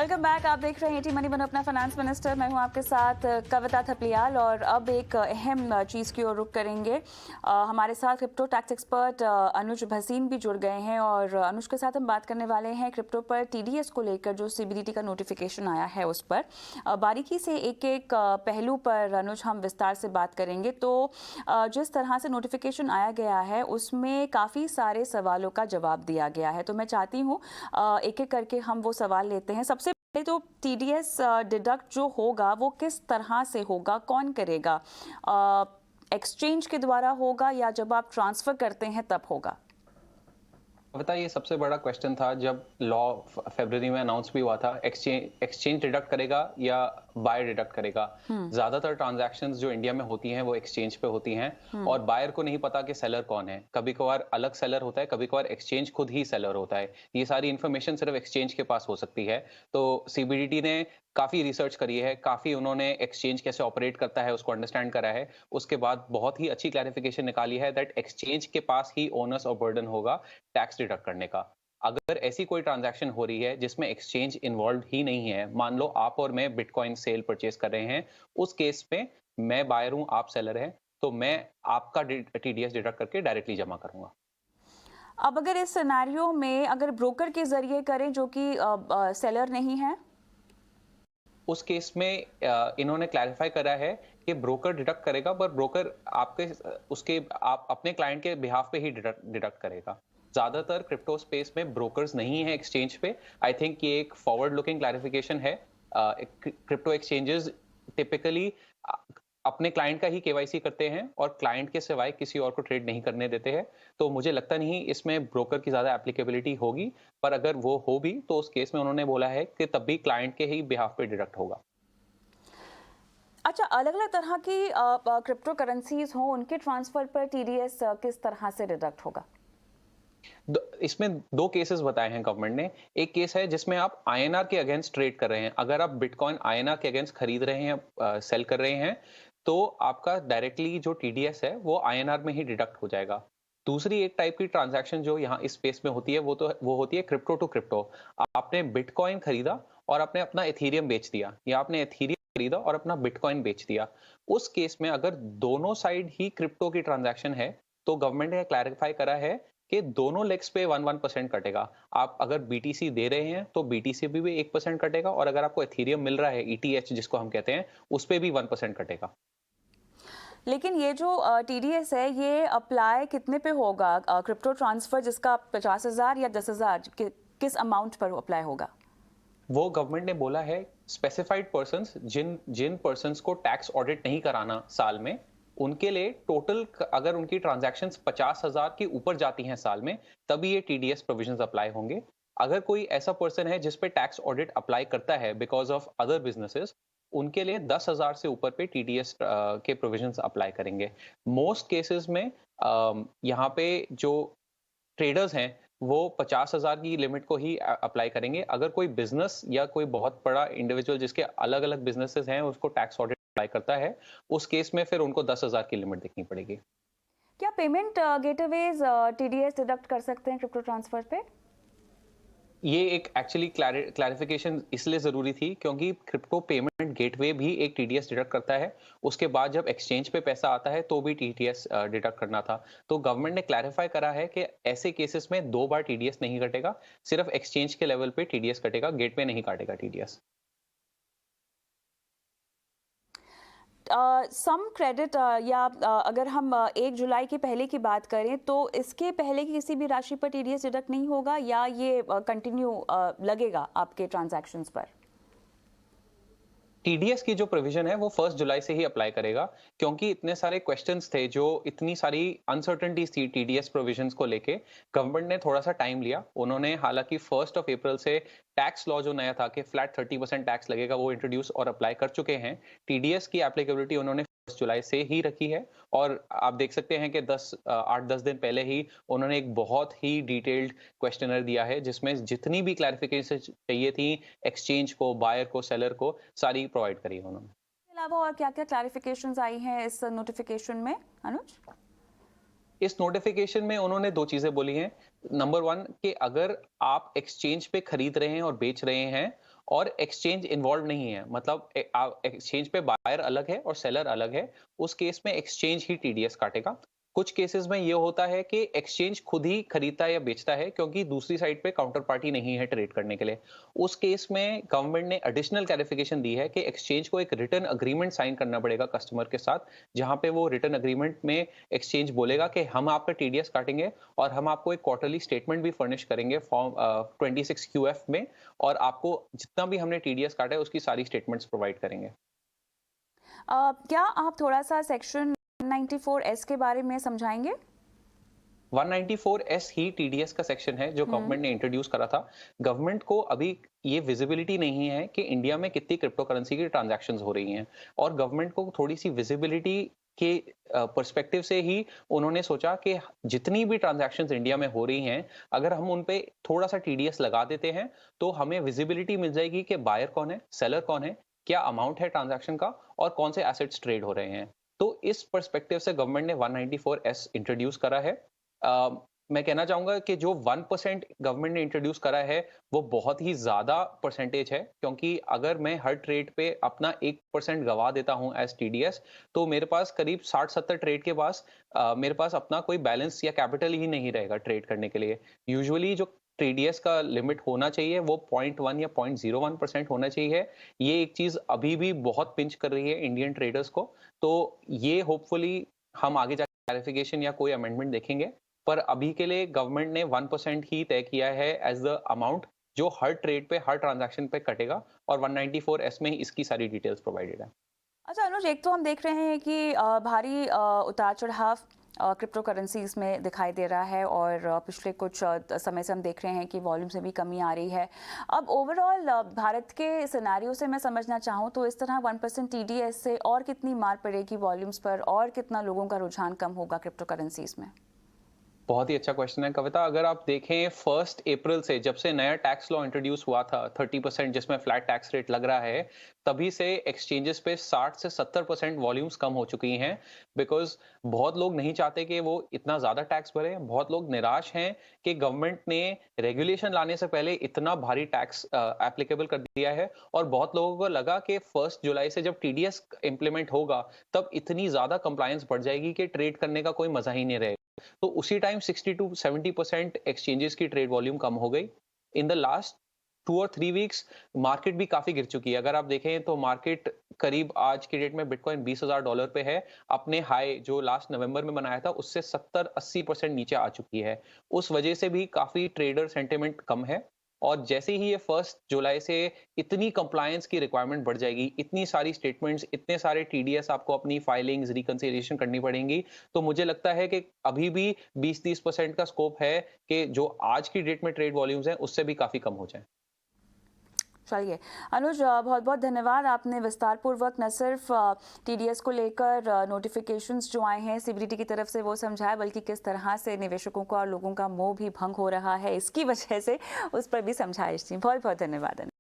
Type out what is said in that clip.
Welcome back. आप देख रहे हैं एटी मनी बनो अपना फाइनेंस मिनिस्टर। मैं हूं आपके साथ कविता थपलियाल और अब एक अहम चीज़ की ओर रुख करेंगे। हमारे साथ क्रिप्टो टैक्स एक्सपर्ट अनुज भसीन भी जुड़ गए हैं और अनुज के साथ हम बात करने वाले हैं क्रिप्टो पर टीडीएस को लेकर जो सीबीडीटी का नोटिफिकेशन आया है उस पर बारीकी से एक एक पहलू पर अनुज हम विस्तार से बात करेंगे। तो जिस तरह से नोटिफिकेशन आया गया है उसमें काफ़ी सारे सवालों का जवाब दिया गया है, तो मैं चाहती हूँ एक एक करके हम वो सवाल लेते हैं। सबसे पहले तो टीडीएस डिडक्ट जो होगा वो किस तरह से होगा, कौन करेगा? एक्सचेंज के द्वारा होगा या जब आप ट्रांसफर करते हैं तब होगा? कविता, ये सबसे बड़ा क्वेश्चन था जब लॉ फरवरी में अनाउंस भी हुआ था। एक्सचेंज डिडक्ट करेगा या बायर डिडक्ट करेगा। ज्यादातर ट्रांजैक्शंस जो इंडिया में होती हैं वो एक्सचेंज पे होती हैं और बायर को नहीं पता कि सेलर कौन है। कभी कभार अलग सेलर होता है, कभी कभार एक्सचेंज खुद ही सेलर होता है। ये सारी इन्फॉर्मेशन सिर्फ एक्सचेंज के पास हो सकती है। तो सीबीडीटी ने काफी रिसर्च करी है, काफी उन्होंने एक्सचेंज कैसे ऑपरेट करता है उसको अंडरस्टैंड करा है। उसके बाद बहुत ही अच्छी क्लैरिफिकेशन निकाली है दैट एक्सचेंज के पास ही ओनर्स और बर्डन होगा टैक्स डिडक्ट करने का। अगर ऐसी कोई ट्रांजैक्शन हो रही है जिसमें एक्सचेंज इन्वॉल्व ही नहीं है, मान लो आप और मैं बिटकॉइन सेल परचेज कर रहे हैं, उस केस में मैं बायर हूं, आप सेलर हैं, तो मैं आपका टीडीएस डिडक्ट करके डायरेक्टली जमा करूंगा। अब अगर इस सिनेरियो में अगर ब्रोकर के जरिए करें जो कि सेलर नहीं है, उस केस में इन्होंने क्लैरिफाई करा है कि ब्रोकर डिडक्ट करेगा, पर ब्रोकर आप अपने क्लाइंट के बिहाफ पे ही डिडक्ट करेगा। ज्यादातर क्रिप्टो स्पेस में ब्रोकर्स नहीं है एक्सचेंज पे। आई थिंक ये एक फॉरवर्ड लुकिंग क्लैरिफिकेशन है। क्रिप्टो एक्सचेंजेस टिपिकली अपने क्लाइंट का ही केवाईसी करते हैं और क्लाइंट के सिवाय किसी और को ट्रेड नहीं करने देते हैं। तो मुझे लगता नहीं इसमें ब्रोकर की ज्यादा एप्लीकेबिलिटी होगी, पर अगर वो हो भी तो उस केस में उन्होंने बोला है कि तब भी क्लाइंट के ही बिहाफ पे डिडक्ट होगा। अच्छा, अलग अलग तरह की क्रिप्टो करेंसीज हो, उनके ट्रांसफर पर टीडीएस किस तरह से डिडक्ट होगा? इसमें दो केसेस बताए हैं गवर्नमेंट ने। एक केस है जिसमें आप आईएनआर के अगेंस्ट ट्रेड कर रहे हैं। अगर आप बिटकॉइन आईएनआर के अगेंस्ट खरीद रहे हैं, सेल कर रहे हैं, तो आपका डायरेक्टली जो टीडीएस है वो आईएनआर में ही डिडक्ट हो जाएगा। दूसरी एक टाइप की ट्रांजैक्शन जो यहाँ इस स्पेस में होती है वो होती है क्रिप्टो टू क्रिप्टो। आपने बिटकॉइन खरीदा और आपने अपना एथीरियम बेच दिया, या आपने एथीरियम खरीदा और अपना बिटकॉइन बेच दिया। उस केस में अगर दोनों साइड ही क्रिप्टो की ट्रांजैक्शन है तो गवर्नमेंट ने क्लैरिफाई करा है कि दोनों लेग्स पे 1% कटेगा। आप अगर बीटीसी दे रहे हैं तो बीटीसी भी 1% कटेगा, और अगर आपको एथीरियम मिल रहा है, ईटीएच जिसको हम कहते हैं, उस पे भी 1% कटेगा। लेकिन ये जो टीडीएस है ये अप्लाई कितने पे होगा? क्रिप्टो ट्रांसफर जिसका 50,000 या 10,000 किस अमाउंट पर अप्लाई होगा? वो गवर्नमेंट ने बोला है स्पेसिफाइड पर्संस, जिन जिन पर्संस को टैक्स ऑडिट नहीं कराना साल में, उनके लिए टोटल अगर उनकी ट्रांजैक्शंस 50,000 के ऊपर जाती हैं साल में, तभी ये टीडीएस प्रोविजंस अप्लाई होंगे। अगर कोई ऐसा पर्सन है जिस पे टैक्स ऑडिट अप्लाई करता है बिकॉज ऑफ अदर बिजनेसेस, उनके लिए 10,000 से ऊपर पे टीडीएस के प्रोविजंस अप्लाई करेंगे। मोस्ट केसेस में यहाँ पे जो ट्रेडर्स हैं वो 50,000 की लिमिट को ही अप्लाई करेंगे। अगर कोई बिजनेस या कोई बहुत बड़ा इंडिविजुअल जिसके अलग अलग बिजनेसेस हैं उसको टैक्स ऑडिट अप्लाई करता है, उस केस में फिर उनको 10,000 की लिमिट देखनी पड़ेगी। क्या पेमेंट गेटवेज टीडीएस डिडक्ट कर सकते हैं क्रिप्टो ट्रांसफर पे? ये एक एक्चुअली क्लैरिफिकेशन इसलिए जरूरी थी क्योंकि क्रिप्टो पेमेंट गेटवे भी एक टीडीएस डिडक्ट करता है। उसके बाद जब एक्सचेंज पे पैसा आता है तो भी टीडीएस डिडक्ट करना था। तो गवर्नमेंट ने क्लैरिफाई करा है कि ऐसे केसेस में 2 बार टीडीएस नहीं कटेगा, सिर्फ एक्सचेंज के लेवल पे टीडीएस कटेगा, गेटवे नहीं काटेगा टीडीएस। सम क्रेडिट या अगर हम 1 जुलाई के पहले की बात करें तो इसके पहले की किसी भी राशि पर टीडीएस डिडक्ट नहीं होगा या ये कंटिन्यू लगेगा आपके ट्रांजैक्शंस पर? टीडीएस की जो प्रोविजन है वो 1 जुलाई से ही अप्लाई करेगा, क्योंकि इतने सारे क्वेश्चंस थे, जो इतनी सारी अनसर्टेनिटीज थी टीडीएस प्रोविजंस को लेके। गवर्नमेंट ने थोड़ा सा टाइम लिया। उन्होंने हालांकि 1 अप्रैल से टैक्स लॉ जो नया था कि फ्लैट 30% टैक्स लगेगा, वो इंट्रोड्यूस और अप्लाई कर चुके हैं। टीडीएस की एप्लीकेबिलिटी उन्होंने 1 जुलाई से ही रखी है, और आप देख सकते हैं कि 8-10 दिन पहले ही उन्होंने एक बहुत ही डिटेल्ड क्वेश्चनर दिया है जिसमें जितनी भी क्लैरिफिकेशन चाहिए थी एक्सचेंज को, बायर को, सेलर को, सारी प्रोवाइड करी है उन्होंने। इसके अलावा और क्या-क्या क्लैरिफिकेशंस आई हैं इस नोटिफिकेशन में, अनुज? इस नोटिफिकेशन में उन्होंने 2 चीजें बोली हैं। नंबर 1 कि अगर आप एक्सचेंज पे खरीद रहे हैं और बेच रहे हैं और एक्सचेंज इन्वॉल्व नहीं है, मतलब एक्सचेंज पे बायर अलग है और सेलर अलग है, उस केस में एक्सचेंज ही टीडीएस काटेगा। कुछ केसेस में ये होता है कि एक्सचेंज खुद ही खरीदता है या बेचता है क्योंकि दूसरी साइड पे काउंटर पार्टी नहीं है ट्रेड करने के लिए। उस केस में गवर्नमेंट ने एडिशनल क्लैरिफिकेशन दी है कि एक्सचेंज को एक रिटर्न अग्रीमेंट साइन करना पड़ेगा कस्टमर के साथ, जहां पे वो रिटर्न अग्रीमेंट में एक्सचेंज बोलेगा कि हम आपका टीडीएस काटेंगे और हम आपको एक क्वार्टरली स्टेटमेंट भी फर्निश करेंगे फॉर्म 26 क्यूएफ में, और आपको जितना भी हमने टीडीएस काटा है उसकी सारी स्टेटमेंट्स प्रोवाइड करेंगे। क्या आप थोड़ा सा सेक्शन 194S के बारे में समझाएंगे? 194S ही टीडीएस का सेक्शन है जो गवर्नमेंट ने इंट्रोड्यूस करा था। गवर्नमेंट को अभी ये विजिबिलिटी नहीं है कि इंडिया में कितनी क्रिप्टो करेंसी की ट्रांजैक्शंस हो रही हैं, और गवर्नमेंट को थोड़ी सी विजिबिलिटी के पर्सपेक्टिव से ही उन्होंने सोचा कि जितनी भी ट्रांजैक्शंस इंडिया में हो रही हैं, अगर हम उन पे थोड़ा सा टीडीएस लगा देते हैं तो हमें विजिबिलिटी मिल जाएगी कि बायर कौन है, सेलर कौन है, क्या अमाउंट है ट्रांजैक्शन का, और कौन से एसेट्स ट्रेड हो रहे हैं। तो इस पर्सपेक्टिव से गवर्नमेंट ने 194S इंट्रोड्यूस करा है। मैं कहना चाहूंगा कि जो 1% गवर्नमेंट ने इंट्रोड्यूस करा है वो बहुत ही ज्यादा परसेंटेज है, क्योंकि अगर मैं हर ट्रेड पे अपना 1% गवा देता हूं एज टीडीएस, तो मेरे पास करीब 60-70 ट्रेड के पास मेरे पास अपना कोई बैलेंस या कैपिटल ही नहीं रहेगा ट्रेड करने के लिए। यूजुअली जो टीडीएस का लिमिट होना चाहिए वो 0.1 या 0.01% होना चाहिए। ये एक चीज अभी भी बहुत पिंच कर रही है इंडियन ट्रेडर्स को। तो ये होपफुली हम आगे जाकर क्लैरिफिकेशन या कोई अमेंडमेंट देखेंगे, पर अभी के लिए गवर्नमेंट ने 1% ही तय किया है एज द अमाउंट जो हर ट्रेड पे, हर ट्रांजैक्शन पे कटेगा, और 194S में ही इसकी सारी डिटेल्स प्रोवाइडेड है। अच्छा अनुज, एक तो हम देख रहे हैं कि भारी उतार चढ़ाव क्रिप्टो करेंसीज में दिखाई दे रहा है, और पिछले कुछ समय से हम देख रहे हैं कि वॉल्यूम्स में भी कमी आ रही है। अब ओवरऑल भारत के सिनेरियो से मैं समझना चाहूँ तो इस तरह 1% टीडीएस से और कितनी मार पड़ेगी वॉल्यूम्स पर, और कितना लोगों का रुझान कम होगा क्रिप्टो करेंसीज में? बहुत ही अच्छा क्वेश्चन है कविता। अगर आप देखें 1 अप्रैल से, जब से नया टैक्स लॉ इंट्रोड्यूस हुआ था 30% जिसमें फ्लैट टैक्स रेट लग रहा है, तभी से एक्सचेंजेस पे 60 से 70% वॉल्यूम्स कम हो चुकी हैं, बिकॉज बहुत लोग नहीं चाहते कि वो इतना ज्यादा टैक्स भरे। बहुत लोग निराश हैं कि गवर्नमेंट ने रेगुलेशन लाने से पहले इतना भारी टैक्स एप्लीकेबल कर दिया है, और बहुत लोगों को लगा कि 1 जुलाई से जब टीडीएस इंप्लीमेंट होगा तब इतनी ज्यादा कंप्लायंस बढ़ जाएगी कि ट्रेड करने का कोई मजा ही नहीं रहेगा। तो उसी टाइम 60 to 70% एक्सचेंजेस की ट्रेड वॉल्यूम कम हो गई। इन द लास्ट 2 और 3 वीक्स मार्केट भी काफी गिर चुकी है। अगर आप देखें तो मार्केट करीब आज की डेट में बिटकॉइन $20,000 पे है। अपने हाई जो लास्ट नवंबर में बनाया था उससे 70-80% नीचे आ चुकी है। उस वजह से भी काफी ट्रेडर सेंटिमेंट कम है, और जैसे ही ये 1 जुलाई से इतनी कंप्लायंस की रिक्वायरमेंट बढ़ जाएगी, इतनी सारी स्टेटमेंट्स, इतने सारे टीडीएस आपको अपनी फाइलिंग्स, रिकंसिलिएशन करनी पड़ेंगी, तो मुझे लगता है कि अभी भी 20-30% का स्कोप है कि जो आज की डेट में ट्रेड वॉल्यूम्स हैं उससे भी काफी कम हो जाए। चलिए अनुज, बहुत बहुत धन्यवाद। आपने विस्तार पूर्वक न सिर्फ टीडीएस को लेकर नोटिफिकेशंस जो आए हैं सीबीडीटी की तरफ से वो समझाया, बल्कि किस तरह से निवेशकों का और लोगों का मोह भी भंग हो रहा है इसकी वजह से, उस पर भी समझाइश दी। बहुत बहुत धन्यवाद।